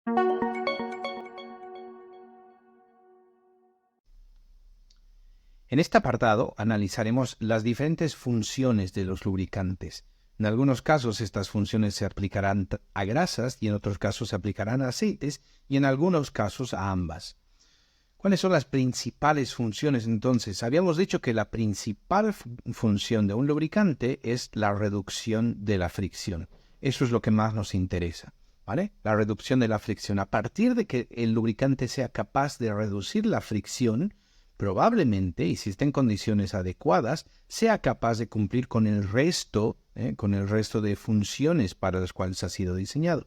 En este apartado analizaremos las diferentes funciones de los lubricantes. En algunos casos estas funciones se aplicarán a grasas y en otros casos se aplicarán a aceites y en algunos casos a ambas. ¿Cuáles son las principales funciones entonces? Habíamos dicho que la principal función de un lubricante es la reducción de la fricción. Eso es lo que más nos interesa, ¿vale? La reducción de la fricción. A partir de que el lubricante sea capaz de reducir la fricción, probablemente, y si está en condiciones adecuadas, sea capaz de cumplir con el resto de funciones para las cuales ha sido diseñado.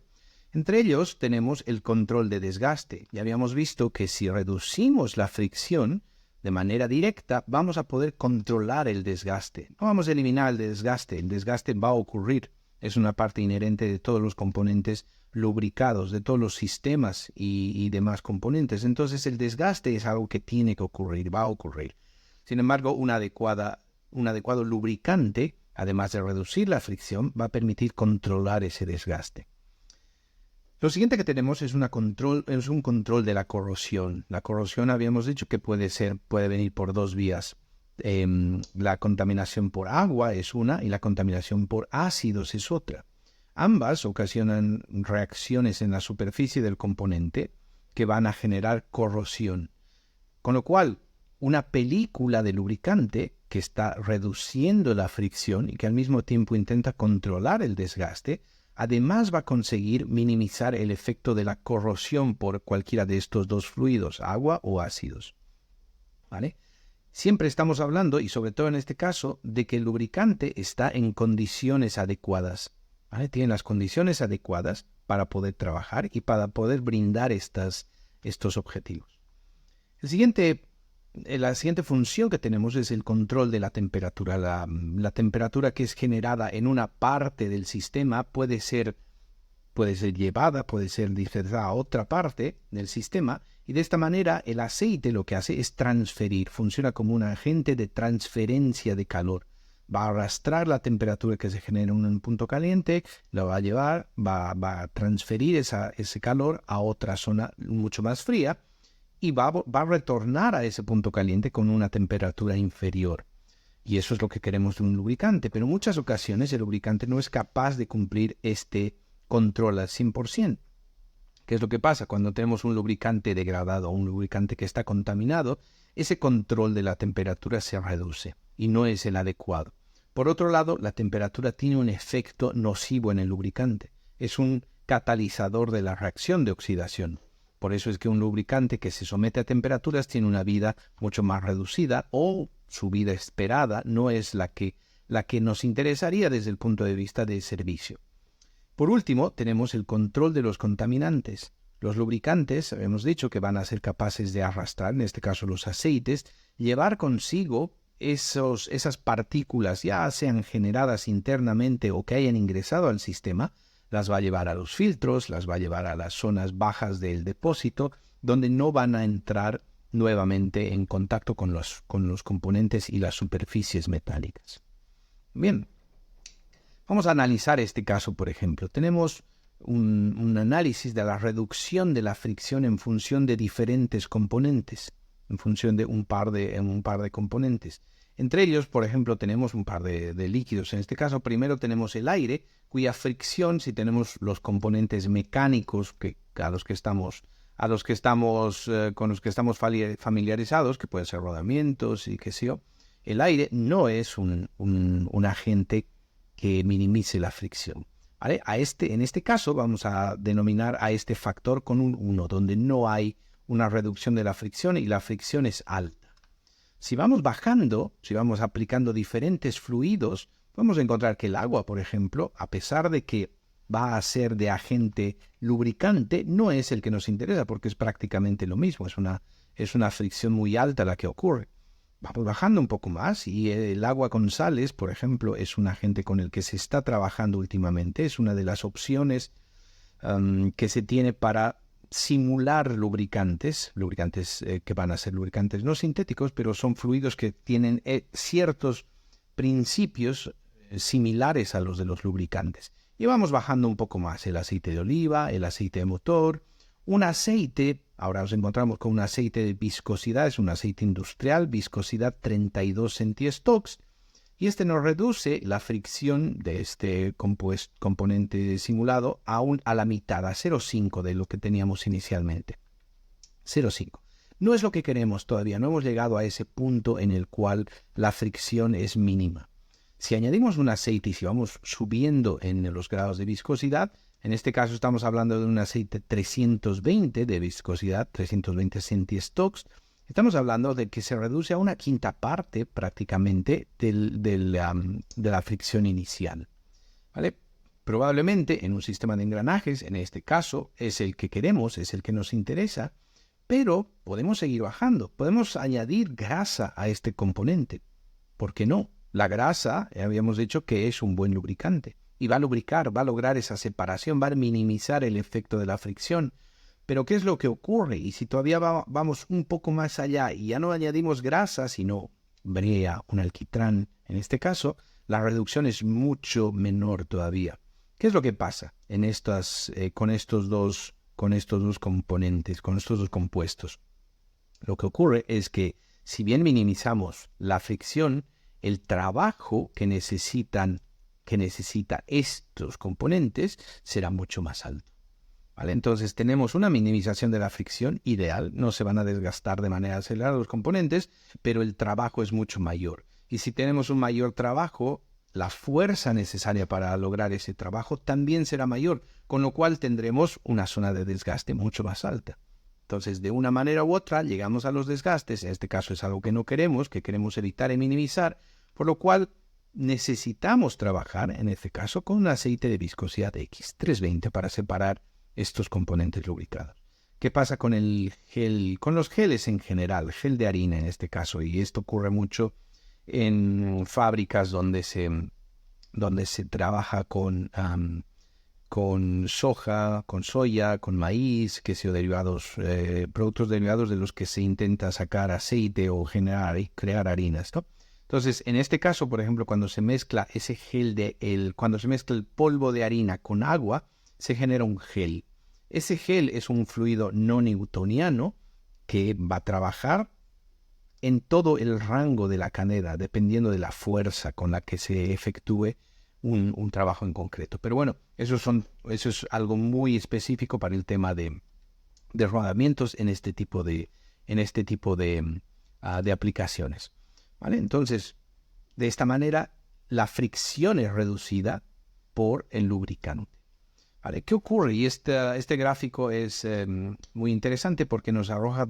Entre ellos tenemos el control de desgaste. Ya habíamos visto que si reducimos la fricción de manera directa, vamos a poder controlar el desgaste. No vamos a eliminar el desgaste va a ocurrir. Es una parte inherente de todos los componentes lubricados, de todos los sistemas y demás componentes. Entonces el desgaste es algo que tiene que ocurrir, va a ocurrir. Sin embargo, un adecuado lubricante, además de reducir la fricción, va a permitir controlar ese desgaste. Lo siguiente que tenemos es un control de la corrosión. La corrosión habíamos dicho que puede venir por dos vías. La contaminación por agua es una y la contaminación por ácidos es otra. Ambas ocasionan reacciones en la superficie del componente que van a generar corrosión. Con lo cual, una película de lubricante que está reduciendo la fricción y que al mismo tiempo intenta controlar el desgaste, además va a conseguir minimizar el efecto de la corrosión por cualquiera de estos dos fluidos, agua o ácidos. ¿Vale? Siempre estamos hablando, y sobre todo en este caso, de que el lubricante está en condiciones adecuadas. ¿Vale? Tiene las condiciones adecuadas para poder trabajar y para poder brindar estos objetivos. La siguiente función que tenemos es el control de la temperatura. La temperatura que es generada en una parte del sistema puede ser llevada, puede ser dispersada a otra parte del sistema, y de esta manera el aceite lo que hace es transferir, funciona como un agente de transferencia de calor. Va a arrastrar la temperatura que se genera en un punto caliente, lo va a llevar, va a transferir ese calor a otra zona mucho más fría, y va a retornar a ese punto caliente con una temperatura inferior. Y eso es lo que queremos de un lubricante, pero en muchas ocasiones el lubricante no es capaz de cumplir este control al 100%. ¿Qué es lo que pasa? Cuando tenemos un lubricante degradado o un lubricante que está contaminado, ese control de la temperatura se reduce y no es el adecuado. Por otro lado, la temperatura tiene un efecto nocivo en el lubricante. Es un catalizador de la reacción de oxidación. Por eso es que un lubricante que se somete a temperaturas tiene una vida mucho más reducida, o su vida esperada no es la que nos interesaría desde el punto de vista de servicio. Por último, tenemos el control de los contaminantes. Los lubricantes, hemos dicho que van a ser capaces de arrastrar, en este caso los aceites, llevar consigo esas partículas, ya sean generadas internamente o que hayan ingresado al sistema, las va a llevar a los filtros, las va a llevar a las zonas bajas del depósito, donde no van a entrar nuevamente en contacto con los componentes y las superficies metálicas. Bien, vamos a analizar este caso, por ejemplo. Tenemos un análisis de la reducción de la fricción en función de diferentes componentes, en función de un par de componentes. Entre ellos, por ejemplo, tenemos un par de líquidos. En este caso, primero tenemos el aire, cuya fricción, si tenemos los componentes mecánicos con los que estamos familiarizados, que pueden ser rodamientos y qué sé yo, el aire no es un agente que minimice la fricción. ¿Vale? En este caso vamos a denominar a este factor con un 1, donde no hay una reducción de la fricción y la fricción es alta. Si vamos bajando, si vamos aplicando diferentes fluidos, vamos a encontrar que el agua, por ejemplo, a pesar de que va a ser de agente lubricante, no es el que nos interesa porque es prácticamente lo mismo, es una fricción muy alta la que ocurre. Vamos bajando un poco más y el agua con sales, por ejemplo, es un agente con el que se está trabajando últimamente, es una de las opciones que se tiene para simular lubricantes que van a ser lubricantes no sintéticos, pero son fluidos que tienen ciertos principios similares a los de los lubricantes. Y vamos bajando un poco más el aceite de oliva, el aceite de motor, Un aceite, ahora nos encontramos con un aceite de viscosidad, es un aceite industrial, viscosidad 32 centistoks, y este nos reduce la fricción de este componente simulado a la mitad, a 0,5 de lo que teníamos inicialmente. 0,5. No es lo que queremos todavía, no hemos llegado a ese punto en el cual la fricción es mínima. Si añadimos un aceite y si vamos subiendo en los grados de viscosidad, en este caso estamos hablando de un aceite 320 de viscosidad, 320 centistoks, estamos hablando de que se reduce a una quinta parte prácticamente de la fricción inicial, ¿vale? Probablemente en un sistema de engranajes, en este caso, es el que queremos, es el que nos interesa, pero podemos seguir bajando, podemos añadir grasa a este componente. ¿Por qué no? La grasa, habíamos dicho que es un buen lubricante y va a lubricar, va a lograr esa separación, va a minimizar el efecto de la fricción. Pero ¿qué es lo que ocurre? Y si todavía vamos un poco más allá y ya no añadimos grasa, sino brea, un alquitrán, en este caso, la reducción es mucho menor todavía. ¿Qué es lo que pasa con estos dos componentes, con estos dos compuestos? Lo que ocurre es que si bien minimizamos la fricción, el trabajo que necesita estos componentes será mucho más alto, ¿vale? Entonces tenemos una minimización de la fricción ideal, no se van a desgastar de manera acelerada los componentes, pero el trabajo es mucho mayor. Y si tenemos un mayor trabajo, la fuerza necesaria para lograr ese trabajo también será mayor, con lo cual tendremos una zona de desgaste mucho más alta. Entonces, de una manera u otra, llegamos a los desgastes. En este caso es algo que no queremos, que queremos evitar y minimizar, por lo cual necesitamos trabajar, en este caso, con un aceite de viscosidad X, 320, para separar estos componentes lubricados. ¿Qué pasa con el gel, con los geles en general? Gel de harina en este caso, y esto ocurre mucho en fábricas donde se trabaja con soja, con soya, con maíz, productos derivados de los que se intenta sacar aceite o crear harinas, ¿no? Entonces, en este caso, por ejemplo, cuando se mezcla cuando se mezcla el polvo de harina con agua, se genera un gel. Ese gel es un fluido no newtoniano que va a trabajar en todo el rango de la cadena, dependiendo de la fuerza con la que se efectúe un trabajo en concreto. Pero bueno, eso es algo muy específico para el tema de rodamientos en este tipo de aplicaciones, ¿vale? Entonces, de esta manera, la fricción es reducida por el lubricante, ¿vale? ¿Qué ocurre? Y este gráfico es muy interesante porque nos arroja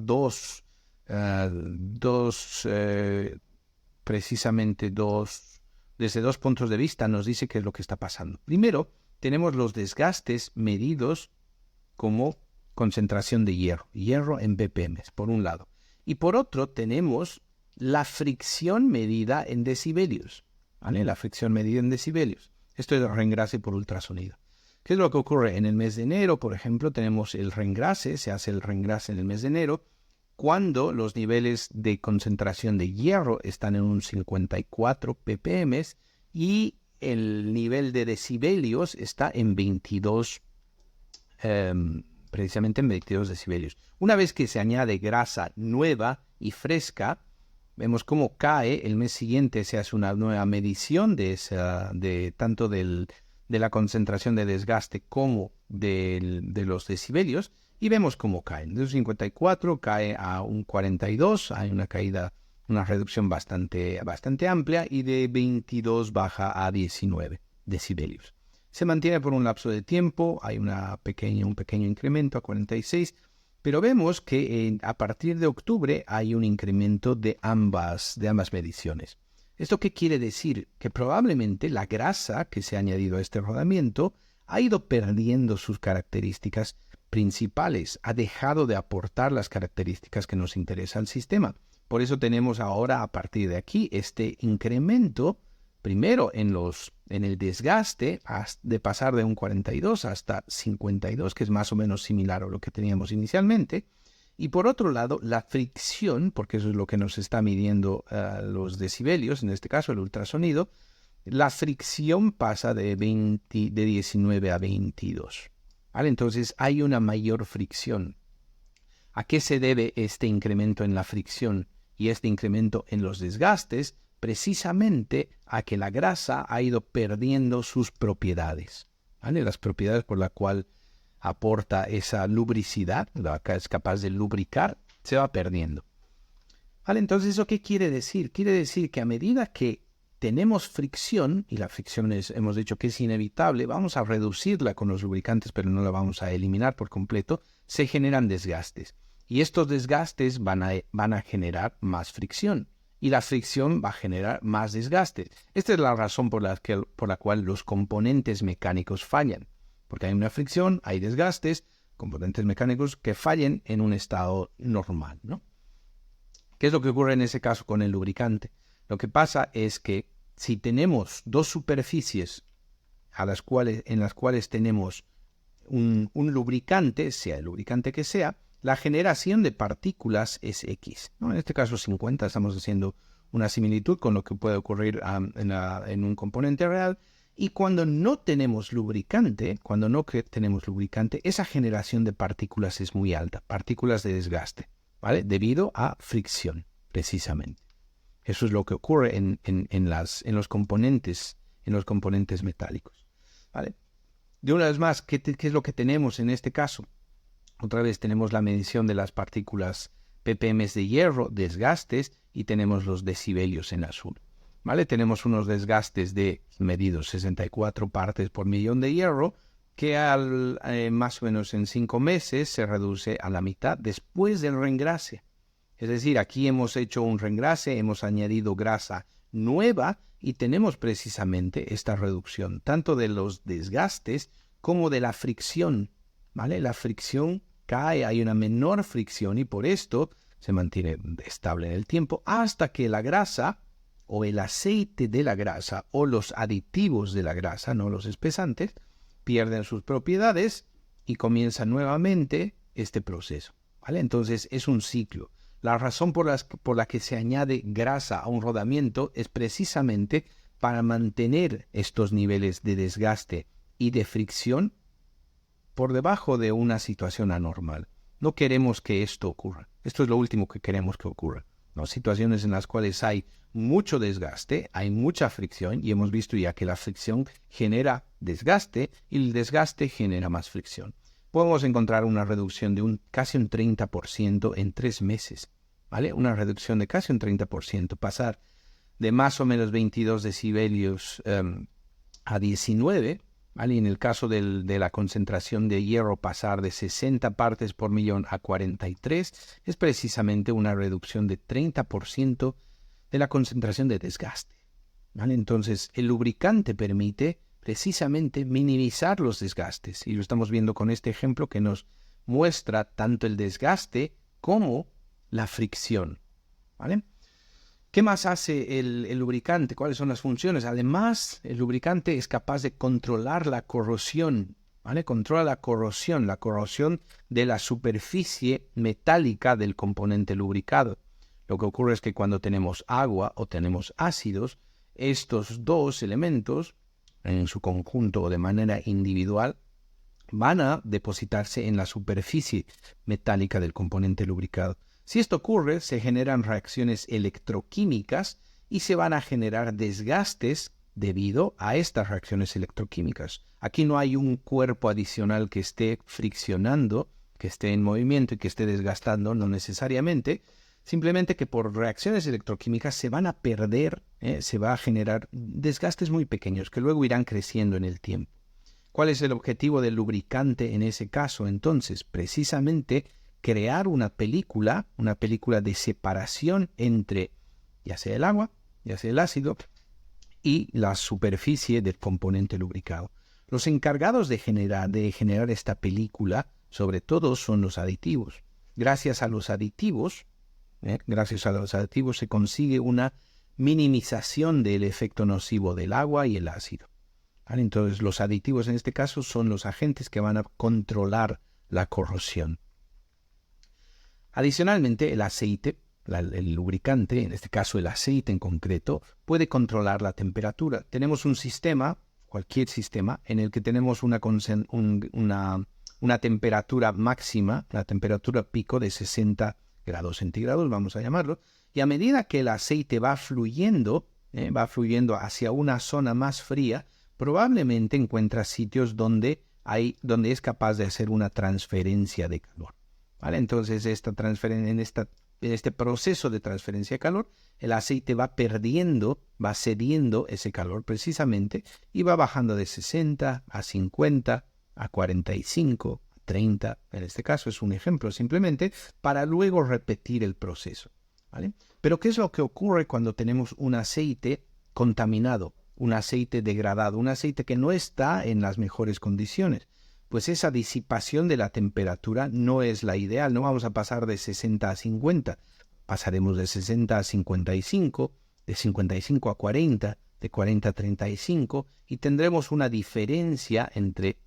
desde dos puntos de vista, nos dice qué es lo que está pasando. Primero, tenemos los desgastes medidos como concentración de hierro en ppm, por un lado. Y por otro, tenemos la fricción medida en decibelios, ¿vale? La fricción medida en decibelios. Esto es el reengrase por ultrasonido. ¿Qué es lo que ocurre? En el mes de enero, por ejemplo, tenemos el reengrase, se hace el reengrase en el mes de enero, cuando los niveles de concentración de hierro están en un 54 ppm y el nivel de decibelios está en 22, precisamente en 22 decibelios. Una vez que se añade grasa nueva y fresca, vemos cómo cae. El mes siguiente se hace una nueva medición tanto de la concentración de desgaste como de los decibelios, y vemos cómo cae. De un 54 cae a un 42, hay una caída, una reducción bastante amplia, y de 22 baja a 19 decibelios. Se mantiene por un lapso de tiempo, hay un pequeño incremento a 46, pero vemos que a partir de octubre hay un incremento de ambas mediciones. ¿Esto qué quiere decir? Que probablemente la grasa que se ha añadido a este rodamiento ha ido perdiendo sus características principales, ha dejado de aportar las características que nos interesa al sistema. Por eso tenemos ahora, a partir de aquí, este incremento, primero en el desgaste, de pasar de un 42 hasta 52, que es más o menos similar a lo que teníamos inicialmente, y por otro lado, la fricción, porque eso es lo que nos está midiendo los decibelios, en este caso el ultrasonido, la fricción pasa de 19 a 22. ¿vale? Entonces hay una mayor fricción. ¿A qué se debe este incremento en la fricción y este incremento en los desgastes? Precisamente a que la grasa ha ido perdiendo sus propiedades, ¿vale? Las propiedades por las cuales aporta esa lubricidad, es capaz de lubricar, se va perdiendo. ¿Vale? Entonces, ¿eso qué quiere decir? Quiere decir que a medida que tenemos fricción, y la fricción hemos dicho que es inevitable, vamos a reducirla con los lubricantes, pero no la vamos a eliminar por completo, se generan desgastes. Y estos desgastes van a generar más fricción. Y la fricción va a generar más desgastes. Esta es la razón por la cual los componentes mecánicos fallan. Porque hay una fricción, hay desgastes, componentes mecánicos que fallen en un estado normal, ¿no? ¿Qué es lo que ocurre en ese caso con el lubricante? Lo que pasa es que si tenemos dos superficies en las cuales tenemos un lubricante, sea el lubricante que sea, la generación de partículas es X, ¿no? En este caso 50, estamos haciendo una similitud con lo que puede ocurrir en un componente real. Y cuando no tenemos lubricante, esa generación de partículas es muy alta, partículas de desgaste, ¿vale? Debido a fricción, precisamente. Eso es lo que ocurre en los componentes metálicos, ¿vale? De una vez más, ¿qué es lo que tenemos en este caso? Otra vez tenemos la medición de las partículas ppm de hierro, desgastes, y tenemos los decibelios en azul, ¿vale? Tenemos unos desgastes medidos 64 partes por millón de hierro, que más o menos en 5 meses se reduce a la mitad después del reengrase. Es decir, aquí hemos hecho un reengrase, hemos añadido grasa nueva y tenemos precisamente esta reducción, tanto de los desgastes como de la fricción, ¿vale? La fricción cae, hay una menor fricción y por esto se mantiene estable en el tiempo hasta que la grasa o el aceite de la grasa o los aditivos de la grasa, no los espesantes, pierden sus propiedades y comienza nuevamente este proceso, ¿vale? Entonces es un ciclo. La razón por la que se añade grasa a un rodamiento es precisamente para mantener estos niveles de desgaste y de fricción por debajo de una situación anormal. No queremos que esto ocurra. Esto es lo último que queremos que ocurra, ¿no? Situaciones en las cuales hay mucho desgaste, hay mucha fricción, y hemos visto ya que la fricción genera desgaste y el desgaste genera más fricción. Podemos encontrar una reducción de casi un 30% en 3 meses, ¿vale? Una reducción de casi un 30%, pasar de más o menos 22 decibelios a 19, ¿vale? En el caso de la concentración de hierro, pasar de 60 partes por millón a 43, es precisamente una reducción de 30% de la concentración de desgaste, ¿vale? Entonces, el lubricante permite precisamente minimizar los desgastes, y lo estamos viendo con este ejemplo que nos muestra tanto el desgaste como la fricción, ¿vale? ¿Qué más hace el lubricante? ¿Cuáles son las funciones? Además, el lubricante es capaz de controlar la corrosión, ¿vale? Controla la corrosión de la superficie metálica del componente lubricado. Lo que ocurre es que cuando tenemos agua o tenemos ácidos, estos dos elementos, en su conjunto o de manera individual, van a depositarse en la superficie metálica del componente lubricado. Si esto ocurre, se generan reacciones electroquímicas y se van a generar desgastes debido a estas reacciones electroquímicas. Aquí no hay un cuerpo adicional que esté friccionando, que esté en movimiento y que esté desgastando, no necesariamente, simplemente que por reacciones electroquímicas se van a perder, se va a generar desgastes muy pequeños que luego irán creciendo en el tiempo. ¿Cuál es el objetivo del lubricante en ese caso? Entonces, precisamente crear una película de separación entre ya sea el agua, ya sea el ácido y la superficie del componente lubricado. Los encargados de generar esta película, sobre todo, son los aditivos. Gracias a los aditivos se consigue una minimización del efecto nocivo del agua y el ácido, ¿vale? Entonces, los aditivos en este caso son los agentes que van a controlar la corrosión. Adicionalmente, el aceite, el lubricante, en este caso el aceite en concreto, puede controlar la temperatura. Tenemos un sistema, cualquier sistema, en el que tenemos una una temperatura máxima, la temperatura pico de 60 grados centígrados, vamos a llamarlo, y a medida que el aceite va fluyendo hacia una zona más fría, probablemente encuentra sitios donde es capaz de hacer una transferencia de calor. ¿Vale? Entonces, en este proceso de transferencia de calor, el aceite va cediendo ese calor precisamente y va bajando de 60 a 50, a 45, a 30, en este caso es un ejemplo simplemente, para luego repetir el proceso. ¿Vale? Pero ¿qué es lo que ocurre cuando tenemos un aceite contaminado, un aceite degradado, un aceite que no está en las mejores condiciones? Pues esa disipación de la temperatura no es la ideal, no vamos a pasar de 60 a 50, pasaremos de 60 a 55, de 55 a 40, de 40 a 35, y tendremos una diferencia entre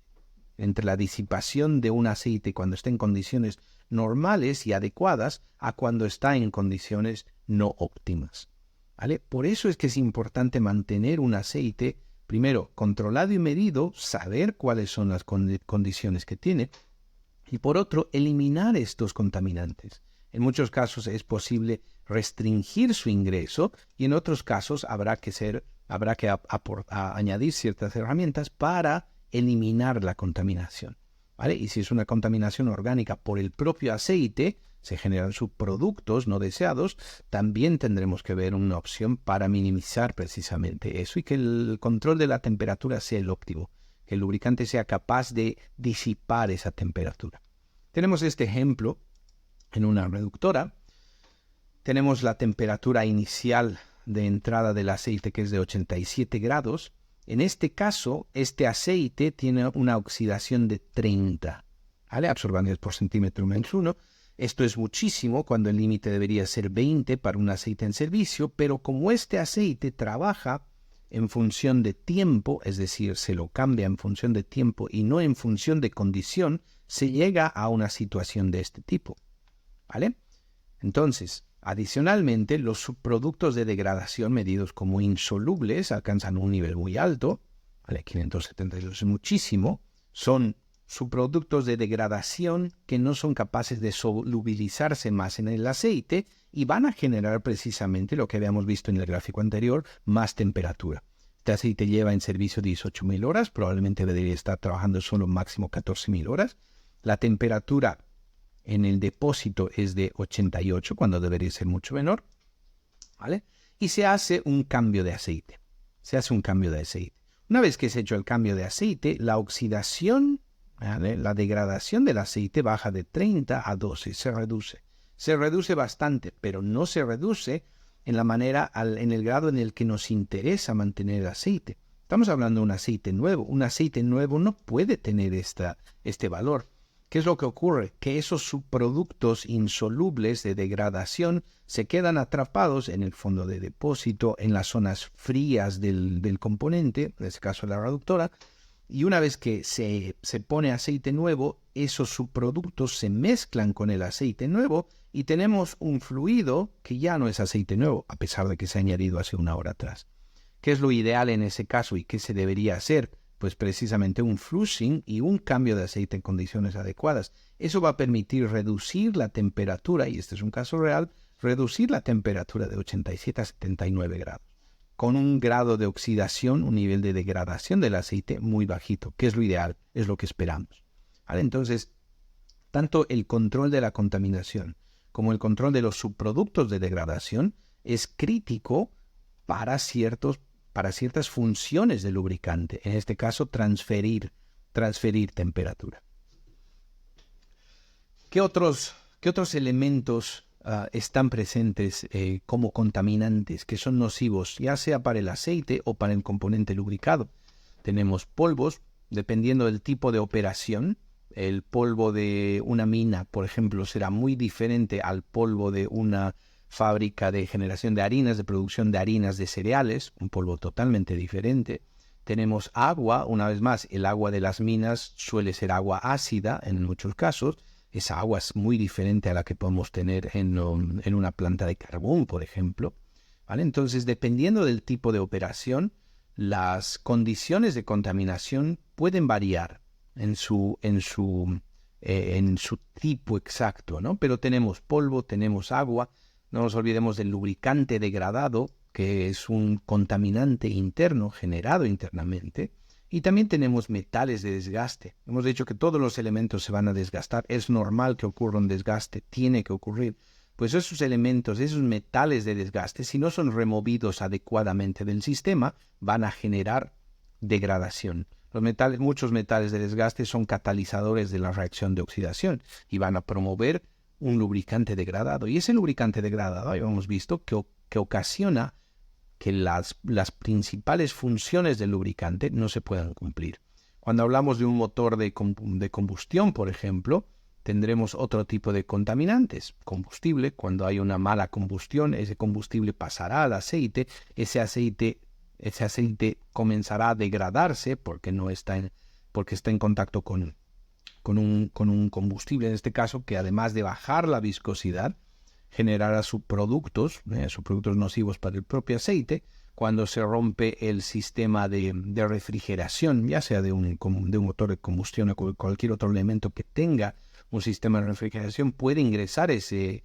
la disipación de un aceite cuando está en condiciones normales y adecuadas a cuando está en condiciones no óptimas. ¿Vale? Por eso es que es importante mantener un aceite, primero, controlado y medido, saber cuáles son las condiciones que tiene, y por otro, eliminar estos contaminantes. En muchos casos es posible restringir su ingreso y en otros casos habrá que añadir ciertas herramientas para eliminar la contaminación. ¿Vale? Y si es una contaminación orgánica por el propio aceite, se generan subproductos no deseados, también tendremos que ver una opción para minimizar precisamente eso y que el control de la temperatura sea el óptimo, que el lubricante sea capaz de disipar esa temperatura. Tenemos este ejemplo en una reductora. Tenemos la temperatura inicial de entrada del aceite, que es de 87 grados. En este caso, este aceite tiene una oxidación de 30, ¿vale? Absorbantes por centímetro menos 1. Esto es muchísimo cuando el límite debería ser 20 para un aceite en servicio, pero como este aceite trabaja en función de tiempo, es decir, se lo cambia en función de tiempo y no en función de condición, se llega a una situación de este tipo, ¿vale? Entonces, adicionalmente, los subproductos de degradación medidos como insolubles alcanzan un nivel muy alto, ¿vale? 572 es muchísimo, son subproductos de degradación que no son capaces de solubilizarse más en el aceite y van a generar precisamente lo que habíamos visto en el gráfico anterior, más temperatura. Este aceite lleva en servicio 18.000 horas, probablemente debería estar trabajando solo máximo 14.000 horas. La temperatura en el depósito es de 88, cuando debería ser mucho menor, ¿vale? Y se hace un cambio de aceite. Una vez que se ha hecho el cambio de aceite, la oxidación, ¿vale? La degradación del aceite baja de 30 a 12, se reduce. Se reduce bastante, pero no se reduce en el grado en el que nos interesa mantener el aceite. Estamos hablando de un aceite nuevo. Un aceite nuevo no puede tener este valor. ¿Qué es lo que ocurre? Que esos subproductos insolubles de degradación se quedan atrapados en el fondo de depósito, en las zonas frías del componente, en este caso la reductora, y una vez que se pone aceite nuevo, esos subproductos se mezclan con el aceite nuevo y tenemos un fluido que ya no es aceite nuevo, a pesar de que se ha añadido hace una hora atrás. ¿Qué es lo ideal en ese caso y qué se debería hacer? Pues precisamente un flushing y un cambio de aceite en condiciones adecuadas. Eso va a permitir reducir la temperatura, y este es un caso real, reducir la temperatura de 87 a 79 grados, con un grado de oxidación, un nivel de degradación del aceite muy bajito, que es lo ideal, es lo que esperamos. ¿Vale? Entonces, tanto el control de la contaminación como el control de los subproductos de degradación es crítico para ciertas funciones del lubricante, en este caso transferir temperatura. ¿Qué otros elementos están presentes como contaminantes que son nocivos, ya sea para el aceite o para el componente lubricado? Tenemos polvos, dependiendo del tipo de operación. El polvo de una mina, por ejemplo, será muy diferente al polvo de una fábrica de generación de harinas, de producción de harinas de cereales, un polvo totalmente diferente. Tenemos agua, una vez más, el agua de las minas suele ser agua ácida en muchos casos. Esa agua es muy diferente a la que podemos tener en una planta de carbón, por ejemplo, ¿vale? Entonces, dependiendo del tipo de operación, las condiciones de contaminación pueden variar en su en su tipo exacto, ¿no? Pero tenemos polvo, tenemos agua, no nos olvidemos del lubricante degradado, que es un contaminante interno generado internamente, y también tenemos metales de desgaste. Hemos dicho que todos los elementos se van a desgastar, es normal que ocurra un desgaste, tiene que ocurrir. Pues esos elementos, esos metales de desgaste, si no son removidos adecuadamente del sistema, van a generar degradación. Muchos metales de desgaste son catalizadores de la reacción de oxidación y van a promover un lubricante degradado. Y ese lubricante degradado, ya hemos visto, que ocasiona que las principales funciones del lubricante no se puedan cumplir. Cuando hablamos de un motor de combustión, por ejemplo, tendremos otro tipo de contaminantes. Combustible, cuando hay una mala combustión, ese combustible pasará al aceite, ese aceite comenzará a degradarse porque está en contacto con un combustible, en este caso, que además de bajar la viscosidad, generará subproductos nocivos para el propio aceite. Cuando se rompe el sistema de refrigeración, ya sea de un motor de combustión o cualquier otro elemento que tenga un sistema de refrigeración, puede ingresar ese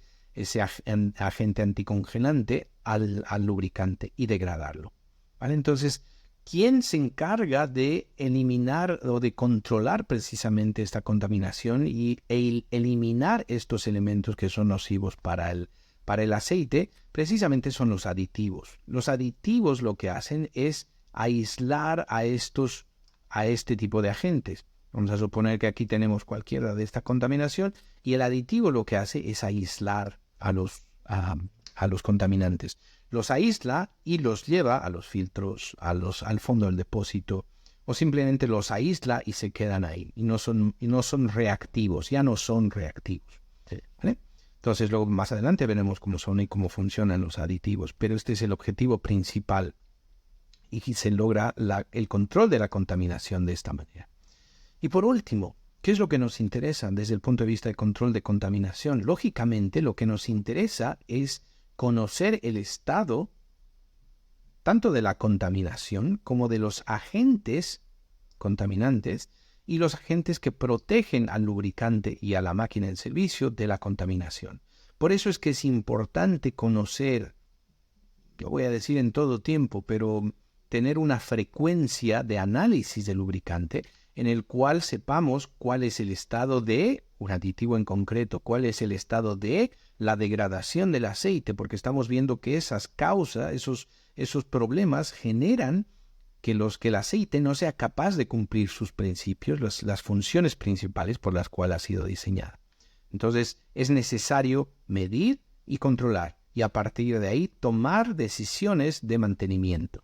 agente anticongelante al lubricante y degradarlo, ¿vale? Entonces, ¿quién se encarga de eliminar o de controlar precisamente esta contaminación y eliminar estos elementos que son nocivos para el aceite? Precisamente son los aditivos. Los aditivos lo que hacen es aislar a este tipo de agentes. Vamos a suponer que aquí tenemos cualquiera de esta contaminación y el aditivo lo que hace es aislar a los contaminantes. Los aísla y los lleva a los filtros, al fondo del depósito, o simplemente los aísla y se quedan ahí. Y no son reactivos, ya no son reactivos. ¿Vale? Entonces luego más adelante veremos cómo son y cómo funcionan los aditivos. Pero este es el objetivo principal y se logra el control de la contaminación de esta manera. Y por último, ¿qué es lo que nos interesa desde el punto de vista de control de contaminación? Lógicamente, lo que nos interesa es conocer el estado tanto de la contaminación como de los agentes contaminantes y los agentes que protegen al lubricante y a la máquina en servicio de la contaminación. Por eso es que es importante conocer, lo voy a decir en todo tiempo, pero tener una frecuencia de análisis del lubricante en el cual sepamos cuál es el estado de un aditivo en concreto, cuál es el estado de la degradación del aceite, porque estamos viendo que esas causas, esos problemas generan que el aceite no sea capaz de cumplir sus principios, las funciones principales por las cuales ha sido diseñado. Entonces es necesario medir y controlar y a partir de ahí tomar decisiones de mantenimiento.